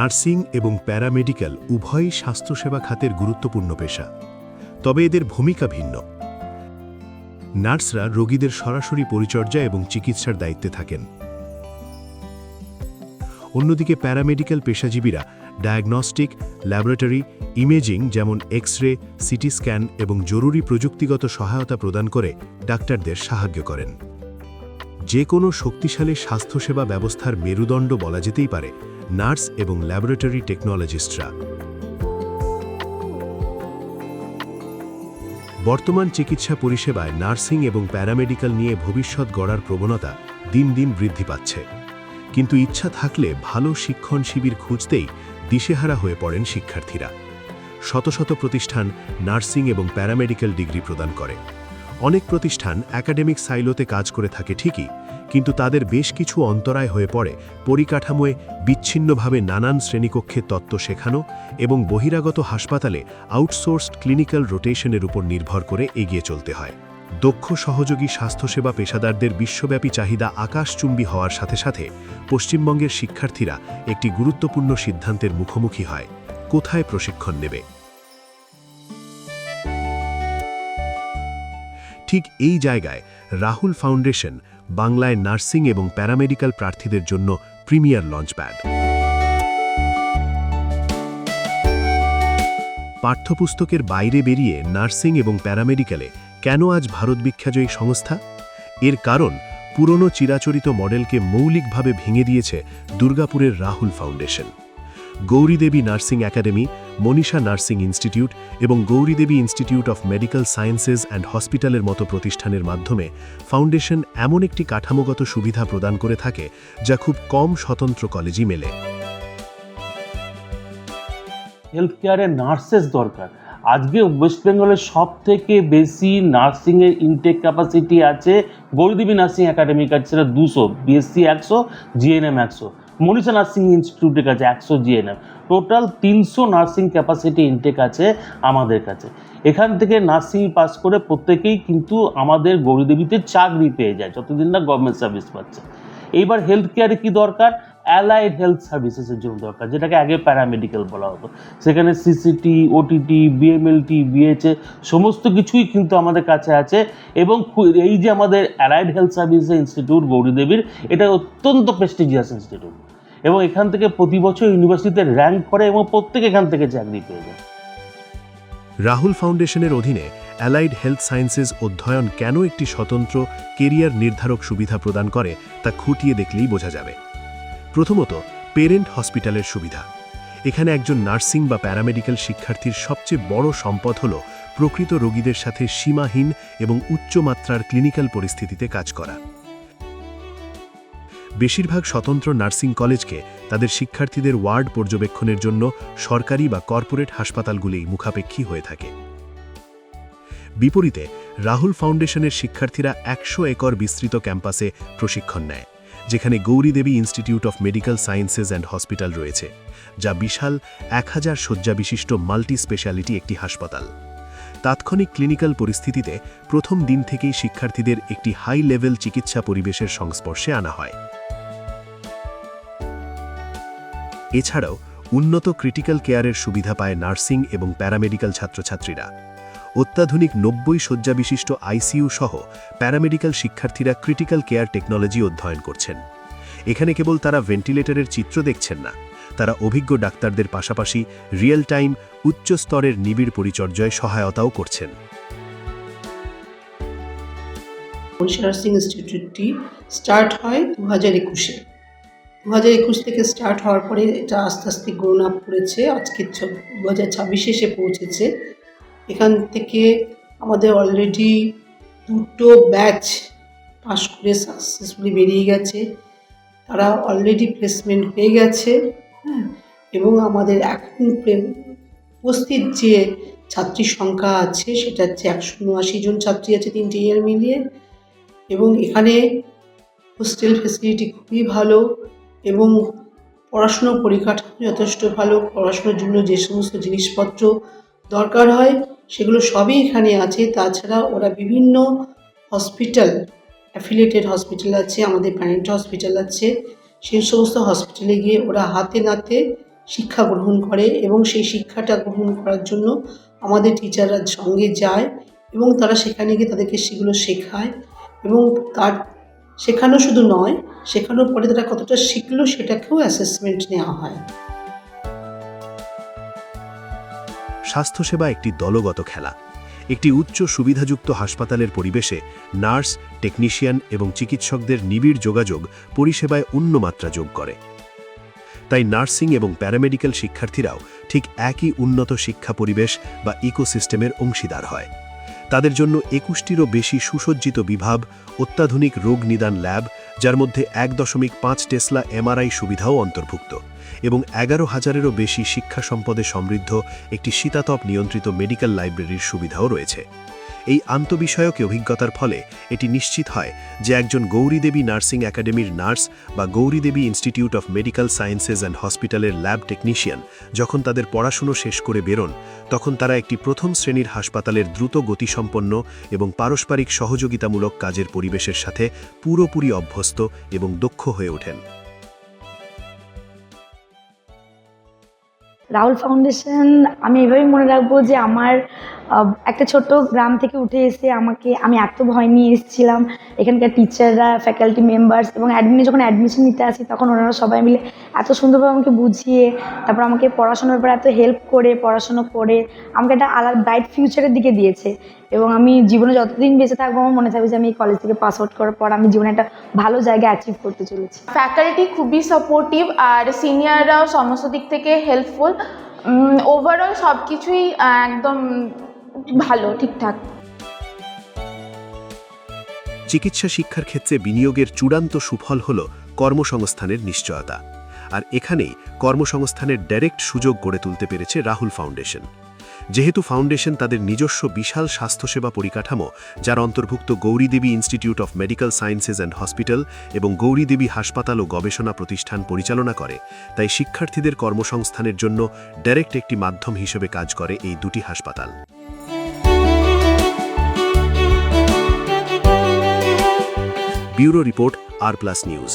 Nursing এবং paramedical উভয়ই স্বাস্থ্যসেবা খাতের গুরুত্বপূর্ণ পেশা, তবে এদের ভূমিকা ভিন্ন। নার্সরা রোগীদের সরাসরি পরিচর্যা এবং চিকিৎসার দায়িত্বে থাকেন। অন্যদিকে প্যারামেডিক্যাল পেশাজীবীরা ডায়াগনস্টিক, ল্যাবরেটরি, ইমেজিং যেমন এক্স-রে, সিটি স্ক্যান এবং জরুরি প্রযুক্তিগত সহায়তা প্রদান করে ডাক্তারদের সাহায্য করেন। যে কোনো শক্তিশালী স্বাস্থ্যসেবা ব্যবস্থার মেরুদণ্ড বলা যেতেই পারে নার্স এবং ল্যাবরেটরি টেকনোলজিস্টরা। বর্তমান চিকিৎসা পরিষেবায় নার্সিং এবং প্যারামেডিক্যাল নিয়ে ভবিষ্যৎ গড়ার প্রবণতা দিন দিন বৃদ্ধি পাচ্ছে, কিন্তু ইচ্ছা থাকলে ভালো শিক্ষণ শিবির খুঁজতেই দিশেহারা হয়ে পড়েন শিক্ষার্থীরা। শত শত প্রতিষ্ঠান নার্সিং এবং প্যারামেডিক্যাল ডিগ্রি প্রদান করে। অনেক প্রতিষ্ঠান একাডেমিক সাইলোতে কাজ করে থাকে ঠিকই, কিন্তু তাদের বেশ কিছু অন্তরায় হয়ে পড়ে পরিকাঠামোয় বিচ্ছিন্নভাবে নানান শ্রেণীকক্ষে তত্ত্ব শেখানো এবং বহিরাগত হাসপাতালে আউটসোর্সড ক্লিনিক্যাল রোটেশনের উপর নির্ভর করে এগিয়ে চলতে হয়। দক্ষ সহযোগী স্বাস্থ্যসেবা পেশাদারদের বিশ্বব্যাপী চাহিদা আকাশচুম্বী হওয়ার সাথে সাথে পশ্চিমবঙ্গের শিক্ষার্থীরা একটি গুরুত্বপূর্ণ সিদ্ধান্তের মুখোমুখি হয়: কোথায় প্রশিক্ষণ নেবে। ঠিক এই জায়গায় রাহুল ফাউন্ডেশন বাংলায় নার্সিং এবং প্যারামেডিক্যাল প্রার্থীদের জন্য প্রিমিয়ার লঞ্চপ্যাড। পাঠ্যপুস্তকের বাইরে বেরিয়ে নার্সিং এবং প্যারামেডিক্যালে কেন আজ ভারত বিখ্যাত সংস্থা? এর কারণ পুরনো চিরাচরিত মডেলকে মৌলিকভাবে ভেঙে দিয়েছে দুর্গাপুরের Rahul foundation. Gauridevi nursing academy, Manisha nursing institute এবং Gauridevi institute of medical sciences and হসপিটালের মতো প্রতিষ্ঠানের মাধ্যমে ফাউন্ডেশন এমন একটি কাঠামোগত সুবিধা প্রদান করে থাকে যা খুব কম স্বতন্ত্র কলেজই মেলে। হেলথ কেয়ারে নার্সেস দরকার। আজকে ওয়েস্ট বেঙ্গলের সব থেকে বেশি নার্সিংয়ের ইনটেক ক্যাপাসিটি আছে গৌরীদেবী নার্সিং একাডেমির কাছে, সেটা 200, বিএসসি 100, জিএনএম 100, মনীষা নার্সিং ইনস্টিটিউটের কাছে 100 GNM, total 300 nursing capacity intake আছে আমাদের কাছে। এখান থেকে নার্সিং পাস করে প্রত্যেকেই কিন্তু আমাদের গৌরীদেবীতে চাকরি পেয়ে যায় যতদিন না গভর্নমেন্ট সার্ভিস পাচ্ছে। এইবার হেলথ কেয়ারে কী দরকার? অ্যালাইড হেলথ সার্ভিসেসের জন্য দরকার, যেটাকে আগে প্যারামেডিক্যাল বলা হতো। সেখানে সিসিটি, ওটিটি, বিএমএলটি, বিএচএ সমস্ত কিছুই কিন্তু আমাদের কাছে আছে। এবং এই যে আমাদের অ্যালাইড হেলথ সার্ভিসেস ইনস্টিটিউট গৌরীদেবীর, এটা অত্যন্ত প্রেস্টিজিয়াস ইনস্টিটিউট এবং এখান থেকে প্রতি বছর ইউনিভার্সিটিতে র্যাঙ্ক করে এবং প্রত্যেকে এখান থেকে চাকরি পেয়ে যায়। রাহুল ফাউন্ডেশনের অধীনে অ্যালাইড হেলথ সায়েন্সেস অধ্যয়ন কেন একটি স্বতন্ত্র কেরিয়ার নির্ধারক সুবিধা প্রদান করে তা খুঁটিয়ে দেখলেই বোঝা যাবে। প্রথমত, পেরেন্ট হসপিটালের সুবিধা। এখানে একজন নার্সিং বা প্যারামেডিক্যাল শিক্ষার্থীর সবচেয়ে বড় সম্পদ হল প্রকৃত রোগীদের সাথে সীমাহীন এবং উচ্চমাত্রার ক্লিনিক্যাল পরিস্থিতিতে কাজ করা। বেশিরভাগ স্বতন্ত্র নার্সিং কলেজকে তাদের শিক্ষার্থীদের ওয়ার্ড পর্যবেক্ষণের জন্য সরকারি বা কর্পোরেট হাসপাতালগুলিই মুখাপেক্ষী হয়ে থাকে। বিপরীতে রাহুল ফাউন্ডেশনের শিক্ষার্থীরা 100 একর বিস্তৃত ক্যাম্পাসে প্রশিক্ষণ নেয়, যেখানে Gauridevi institute of medical sciences and hospital রয়েছে, যা বিশাল 1000 শয্যা বিশিষ্ট মাল্টি স্পেশালিটি একটি হাসপাতাল। তাৎক্ষণিক ক্লিনিক্যাল পরিস্থিতিতে প্রথম দিন থেকেই শিক্ষার্থীদের একটি হাই লেভেল চিকিৎসা পরিবেশের সংস্পর্শে আনা হয়। এছাড়াও উন্নত ক্রিটিক্যাল কেয়ারের সুবিধা পায় নার্সিং এবং প্যারামেডিক্যাল ছাত্রছাত্রীরা। অত্যাধুনিক 90 শয্যা বিশিষ্ট আইসিইউ সহ প্যারামেডিক্যাল শিক্ষার্থীরা ক্রিটিক্যাল কেয়ার টেকনোলজি অধ্যয়ন করছেন। এখানে কেবল তারা ভেন্টিলেটরের চিত্র দেখছেন না, তারা অভিজ্ঞ ডাক্তারদের পাশাপাশি রিয়েল টাইম উচ্চ স্তরের নিবিড় পরিচর্যায় সহায়তাও করছেন। মনীষা নার্সিং ইনস্টিটিউটটি স্টার্ট হয় 2021-এ। 2021 থেকে স্টার্ট হওয়ার পরে এটা আস্তে আস্তে গ্রোন আপ করেছে, আজকে 2026 এসে পৌঁছেছে। এখান থেকে আমাদের অলরেডি 2টো ব্যাচ পাস করে সাকসেসফুলি বেরিয়ে গেছে, তারা অলরেডি প্লেসমেন্ট পেয়ে গেছে। এবং আমাদের এখন উপস্থিত যে ছাত্রীর সংখ্যা আছে সেটা হচ্ছে 179 জন ছাত্রী আছে 3টে ইয়ার মিলিয়ে। এবং এখানে হোস্টেল ফেসিলিটি খুবই ভালো এবং পড়াশুনোর পরিকাঠামো যথেষ্ট ভালো। পড়াশুনোর জন্য যে সমস্ত জিনিসপত্র দরকার হয় সেগুলো সবই এখানে আছে। তাছাড়া ওরা বিভিন্ন হসপিটাল, অ্যাফিলিয়েটেড হসপিটাল আছে, আমাদের প্যারেন্ট হসপিটাল আছে, সেই সমস্ত হসপিটালে গিয়ে ওরা হাতে নাতে শিক্ষা গ্রহণ করে এবং সেই শিক্ষাটা গ্রহণ করার জন্য আমাদের টিচাররা সঙ্গে যায় এবং তারা সেখানে গিয়ে তাদেরকে সেগুলো শেখায় এবং তার শেখানো শুধু নয়, শেখানোর পরে তারা কতটা শিখলো সেটাকেও অ্যাসেসমেন্ট নেওয়া হয়। স্বাস্থ্যসেবা একটি দলগত খেলা। একটি উচ্চ সুবিধাযুক্ত হাসপাতালের পরিবেশে নার্স, টেকনিশিয়ান এবং চিকিৎসকদের নিবিড় যোগাযোগ পরিষেবায় অন্যমাত্রা যোগ করে। তাই নার্সিং এবং প্যারামেডিক্যাল শিক্ষার্থীরাও ঠিক একই উন্নত শিক্ষা পরিবেশ বা ইকোসিস্টেমের অংশীদার হয়। তাদের জন্য 21টিরও বেশি সুসজ্জিত বিভাগ, অত্যাধুনিক রোগ নিদান ল্যাব, যার মধ্যে 1.5 টেসলা এমআরআই সুবিধাও অন্তর্ভুক্ত, এবং 11,000-এরও বেশি শিক্ষা সম্পদে সমৃদ্ধ একটি শীতাতপ নিয়ন্ত্রিত মেডিকেল লাইব্রেরির সুবিধাও রয়েছে। এই আন্তঃবিষয়ক অভিজ্ঞতার ফলে এটি নিশ্চিত হয় যে একজন গৌরীদেবী নার্সিং একাডেমির নার্স বা Gauridevi institute of medical sciences and হসপিটালের ল্যাব টেকনিশিয়ান যখন তাদের পড়াশুনো শেষ করে বেরোন, তখন তারা একটি প্রথম শ্রেণীর হাসপাতালের দ্রুত গতিসম্পন্ন এবং পারস্পরিক সহযোগিতামূলক কাজের পরিবেশের সাথে পুরোপুরি অভ্যস্ত এবং দক্ষ হয়ে ওঠেন। রাহুল ফাউন্ডেশন আমি এভাবেই মনে রাখবো যে আমার একটা ছোট্ট গ্রাম থেকে উঠে এসে আমি এত ভয় নিয়ে এসেছিলাম। এখানকার টিচাররা, ফ্যাকাল্টি মেম্বার্স এবং যখন অ্যাডমিশন নিতে আসি তখন ওনারা সবাই মিলে এত সুন্দরভাবে আমাকে বুঝিয়ে, তারপর আমাকে পড়াশোনার ব্যাপারে এত হেল্প করে, পড়াশুনো করে আমাকে একটা আলাদা ব্রাইট ফিউচারের দিকে দিয়েছে। এবং আমি জীবনে যতদিন বেঁচে থাকবো আমার মনে থাকবে যে আমি এই কলেজ থেকে পাস আউট করার পর আমি জীবনে একটা ভালো জায়গা অ্যাচিভ করতে চলেছি। ফ্যাকাল্টি খুবই সাপোর্টিভ আর সিনিয়ররাও সমস্ত দিক থেকে হেল্পফুল। ওভারঅল সব কিছুই একদম ভালো, ঠিকঠাক। চিকিৎসা শিক্ষার ক্ষেত্রে বিনিয়োগের চূড়ান্ত সুফল হল কর্মসংস্থানের নিশ্চয়তা। আর এখানেই কর্মসংস্থানের ডাইরেক্ট সুযোগ গড়ে তুলতে পেরেছে রাহুল ফাউন্ডেশন। যেহেতু ফাউন্ডেশন তাদের নিজস্ব বিশাল স্বাস্থ্যসেবা পরিকাঠামো, যার অন্তর্ভুক্ত Gauridevi institute of medical sciences and hospital এবং গৌরীদেবী হাসপাতাল ও গবেষণা প্রতিষ্ঠান পরিচালনা করে, তাই শিক্ষার্থীদের কর্মসংস্থানের জন্য ডাইরেক্ট একটি মাধ্যম হিসেবে কাজ করে এই দুটি হাসপাতাল। ব্যুরো রিপোর্ট, আর+ নিউজ।